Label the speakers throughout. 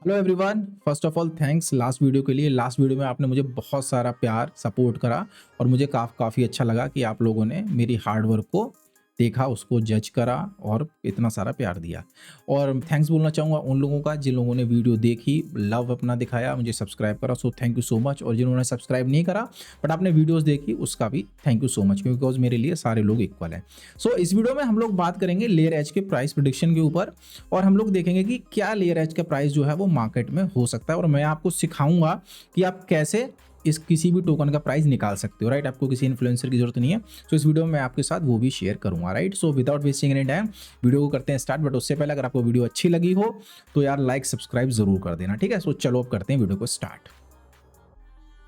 Speaker 1: Hello everyone, first of all thanks last video के लिए। Last video में आपने मुझे बहुत सारा प्यार सपोर्ट करा और मुझे काफ़ी अच्छा लगा कि आप लोगों ने मेरी हार्ड वर्क को देखा, उसको जज करा और इतना सारा प्यार दिया। और थैंक्स बोलना चाहूँगा उन लोगों का जिन लोगों ने वीडियो देखी, लव अपना दिखाया, मुझे सब्सक्राइब करा, so thank you so much. और जिन्होंने सब्सक्राइब नहीं करा बट आपने वीडियोज़ देखी, उसका भी thank you so much, because मेरे लिए सारे लोग इक्वल हैं। सो इस वीडियो में हम लोग बात करेंगे लेयर एज के प्राइस प्रिडिक्शन के ऊपर और हम लोग देखेंगे कि क्या लेयर एज का प्राइस जो है वो मार्केट में हो सकता है और मैं आपको सिखाऊंगा कि आप कैसे इस किसी भी टोकन का प्राइस निकाल सकते हो। राइट, आपको किसी इन्फ्लुएंसर की जरूरत नहीं है। सो इस वीडियो में मैं आपके साथ वो भी शेयर करूंगा। Right, so without wasting any time video को करते हैं स्टार्ट। बट उससे पहले अगर आपको वीडियो अच्छी लगी हो तो यार लाइक सब्सक्राइब जरूर कर देना, ठीक है। सो चलो अब करते हैं वीडियो को स्टार्ट।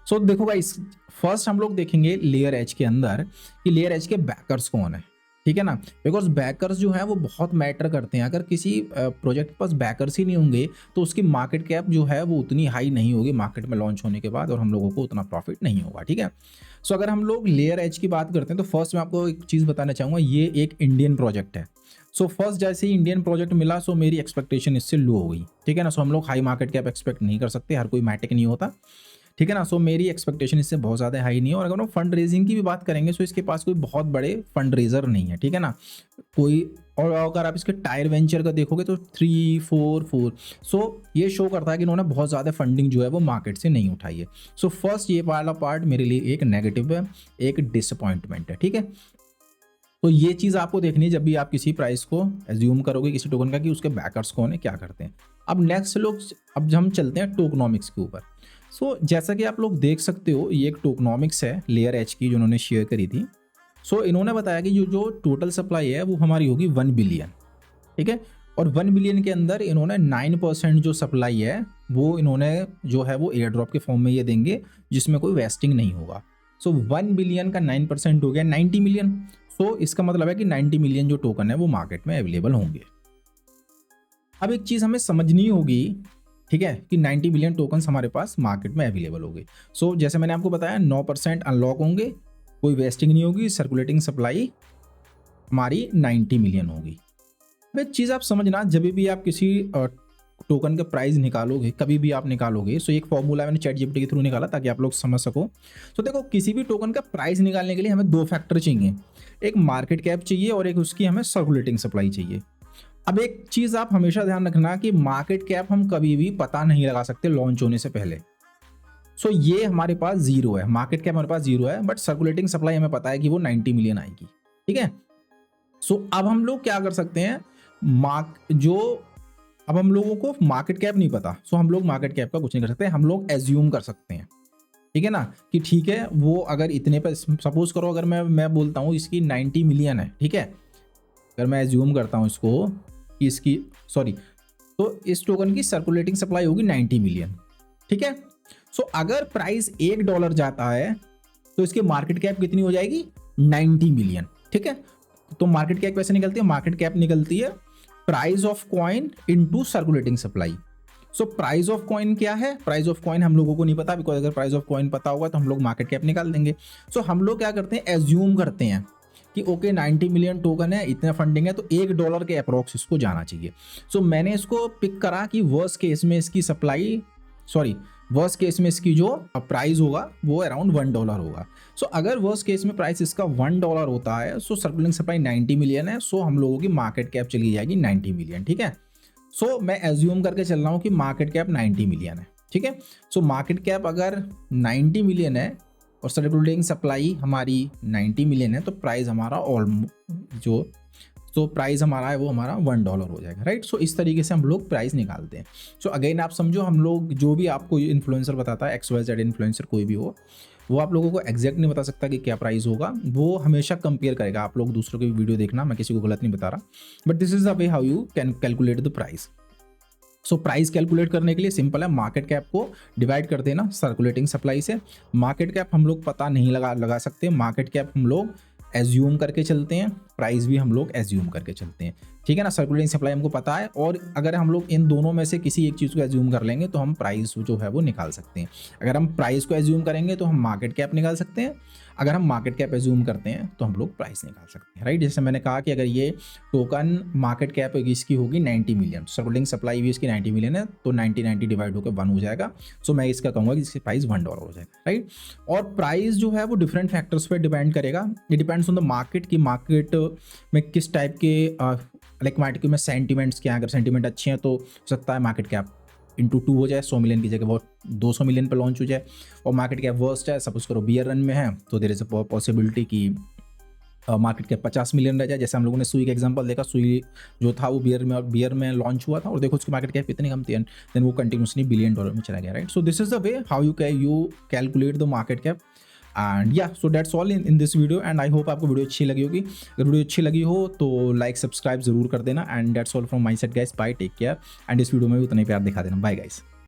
Speaker 1: सो देखो गाइस, फर्स्ट हम लोग देखेंगे लेयर एज के अंदर कि लेयर एज के बैकर्स कौन है, ठीक है ना। बिकॉज बैकर्स जो है वो बहुत मैटर करते हैं। अगर किसी प्रोजेक्ट के पास बैकर्स ही नहीं होंगे तो उसकी मार्केट कैप जो है वो उतनी हाई नहीं होगी मार्केट में लॉन्च होने के बाद और हम लोगों को उतना प्रॉफिट नहीं होगा, ठीक है। सो अगर हम लोग लेयर एज की बात करते हैं तो फर्स्ट मैं आपको एक चीज़ बताना चाहूँगा, ये एक इंडियन प्रोजेक्ट है। सो फर्स्ट जैसे ही इंडियन प्रोजेक्ट मिला सो मेरी एक्सपेक्टेशन इससे लो हो गई, ठीक है ना। सो हम लोग हाई मार्केट कैप एक्सपेक्ट नहीं कर सकते, हर कोई मैटिक नहीं होता, ठीक है ना। सो मेरी एक्सपेक्टेशन इससे बहुत ज़्यादा हाई नहीं है। और अगर हम फंड रेजिंग की भी बात करेंगे तो इसके पास कोई बहुत बड़े फंड रेजर नहीं है, ठीक है ना। कोई और अगर आप इसके टायर वेंचर का देखोगे तो 3, 4, 4, सो ये शो करता है कि इन्होंने बहुत ज़्यादा फंडिंग जो है वो मार्केट से नहीं उठाई है। सो फर्स्ट ये वाला पार्ट मेरे लिए एक नेगेटिव है, एक डिसअपॉइंटमेंट है, ठीक है। तो ये चीज़ आपको देखनी है जब भी आप किसी प्राइस को एज्यूम करोगे किसी टोकन का कि उसके बैकर्स कौन है, क्या करते हैं। अब नेक्स्ट लोग, अब हम चलते हैं टोकनॉमिक्स के ऊपर। सो जैसा कि आप लोग देख सकते हो ये एक टोकनॉमिक्स है लेयर एच की जो उन्होंने शेयर करी थी। सो इन्होंने बताया कि जो टोटल सप्लाई है वो हमारी होगी 1 बिलियन, ठीक है। और 1 बिलियन के अंदर इन्होंने 9% जो सप्लाई है वो इन्होंने जो है वो एयर ड्रॉप के फॉर्म में ये देंगे जिसमें कोई वेस्टिंग नहीं होगा। सो 1 बिलियन का 9% हो गया 90 मिलियन। सो इसका मतलब है कि 90 मिलियन जो टोकन है वो मार्केट में अवेलेबल होंगे। अब एक चीज़ हमें समझनी होगी, ठीक है, कि 90 मिलियन टोकन्स हमारे पास मार्केट में अवेलेबल होंगे। सो जैसे मैंने आपको बताया 9% अनलॉक होंगे, कोई वेस्टिंग नहीं होगी, सर्कुलेटिंग सप्लाई हमारी 90 मिलियन होगी। अब एक चीज़ आप समझना, जब भी आप किसी टोकन का प्राइस निकालोगे, कभी भी आप निकालोगे, सो एक फॉर्मूला मैंने चैट जीपीटी के थ्रू निकाला ताकि आप लोग समझ सको। तो देखो किसी भी टोकन का प्राइस निकालने के लिए हमें दो फैक्टर चाहिए, एक मार्केट कैप चाहिए और एक उसकी हमें सर्कुलेटिंग सप्लाई चाहिए। अब एक चीज़ आप हमेशा ध्यान रखना कि मार्केट कैप हम कभी भी पता नहीं लगा सकते लॉन्च होने से पहले। सो ये हमारे पास जीरो है, मार्केट कैप हमारे पास जीरो है, बट सर्कुलेटिंग सप्लाई हमें पता है कि वो 90 मिलियन आएगी, ठीक है। सो अब हम लोग क्या कर सकते हैं, अब हम लोगों को मार्केट कैप नहीं पता, सो हम लोग मार्केट कैप का कुछ नहीं कर सकते, हम लोग एज्यूम कर सकते हैं, ठीक है ना। कि ठीक है वो अगर इतने पर, सपोज करो अगर मैं बोलता हूँ इसकी 90 मिलियन है, ठीक है। अगर मैं एज्यूम करता हूँ इसको कि इसकी तो इस टोकन की सर्कुलेटिंग सप्लाई होगी 90 मिलियन, ठीक है। सो अगर प्राइस $1 जाता है तो इसकी मार्केट कैप कितनी हो जाएगी, 90 मिलियन, ठीक है। तो मार्केट कैप कैसे निकलती है, मार्केट कैप निकलती है price of coin into circulating supply. So price of coin क्या है, प्राइस ऑफ कॉइन हम लोगों को नहीं पता, बिकॉज अगर प्राइस ऑफ कॉइन पता होगा तो हम लोग मार्केट कैप निकाल देंगे। सो हम लोग क्या करते हैं, एज्यूम करते हैं कि ओके 90 मिलियन टोकन है, इतना फंडिंग है तो $1 के अप्रोक्स इसको जाना चाहिए। सो मैंने इसको पिक करा कि वर्स्ट केस में इसकी वर्स्ट केस में इसकी जो प्राइस होगा वो अराउंड $1 होगा। सो अगर वर्स्ट केस में प्राइस इसका $1 होता है, सो सर्कुलेटिंग सप्लाई 90 मिलियन है, सो हम लोगों की मार्केट कैप चली जाएगी 90 मिलियन, ठीक है। सो मैं एज्यूम करके चल रहा हूँ कि मार्केट कैप 90 मिलियन है, ठीक है। सो मार्केट कैप अगर 90 मिलियन है और सर्कुलेटिंग सप्लाई हमारी 90 मिलियन है तो प्राइस हमारा प्राइस हमारा है वो हमारा $1 हो जाएगा, राइट। सो इस तरीके से हम लोग प्राइस निकालते हैं। सो अगेन आप समझो, हम लोग जो भी आपको इन्फ्लुएंसर बताता है, XYZ इन्फ्लुएंसर कोई भी हो, वो आप लोगों को एग्जैक्ट नहीं बता सकता कि क्या प्राइस होगा, वो हमेशा कंपेयर करेगा। आप लोग दूसरों की वीडियो देखना, मैं किसी को गलत नहीं बता रहा, but this is the way how you can calculate the price. So price calculate करने के लिए सिंपल है, मार्केट कैप को डिवाइड कर देना सर्कुलेटिंग सप्लाई से। मार्केट कैप हम लोग पता नहीं लगा सकते, मार्केट कैप हम लोग एज्यूम करके चलते हैं, प्राइस भी हम लोग एज्यूम करके चलते हैं, ठीक है ना। सर्कुलेटिंग सप्लाई हमको पता है और अगर हम लोग इन दोनों में से किसी एक चीज़ को एज्यूम कर लेंगे तो हम प्राइस जो है वो निकाल सकते हैं। अगर हम प्राइस को एज्यूम करेंगे तो हम मार्केट कैप निकाल सकते हैं, अगर हम मार्केट कैप एज्यूम करते हैं तो हम लोग प्राइस निकाल सकते हैं, राइट। जैसे मैंने कहा कि अगर ये टोकन मार्केट कैप इसकी होगी 90 मिलियन, सर्कुलेटिंग सप्लाई भी इसकी 90 मिलियन है, तो 90 डिवाइड होकर 1 हो जाएगा। सो मैं इसका कहूँगा कि इसकी प्राइस $1 हो जाएगा, राइट। और प्राइस जो है वो डिफरेंट फैक्टर्स पर डिपेंड करेगा। It depends on the market कि मार्केट में किस टाइप के लाइक मार्केट में सेंटिमेंट्स क्या है। अगर सेंटिमेंट अच्छे हैं तो हो सकता है मार्केट कैप इंटू 2 हो जाए, 100 मिलियन की जगह वो 200 मिलियन पर लॉन्च हो जाए। और मार्केट कैप वर्स्ट है, सपोज करो बियर रन में है, तो देयर इज अ पॉसिबिलिटी कि मार्केट कैप 50 मिलियन रह जाए। जैसे हम लोगों ने सुई का एग्जांपल देखा, सुई जो था वो बियर में लॉन्च हुआ था और देखो उसकी मार्केट कैप इतनी कम थी, देन वो कंटिन्यूसली $1 बिलियन में चला गया, right. So this is the way how you calculate the market cap. And या so that's all in this video, and I hope आपको वीडियो अच्छी लगी होगी। अगर वीडियो अच्छी लगी हो तो लाइक सब्सक्राइब जरूर कर देना। And that's all from my side guys, bye, take care. And इस वीडियो में भी उतना ही प्यार दिखा देना। Bye guys.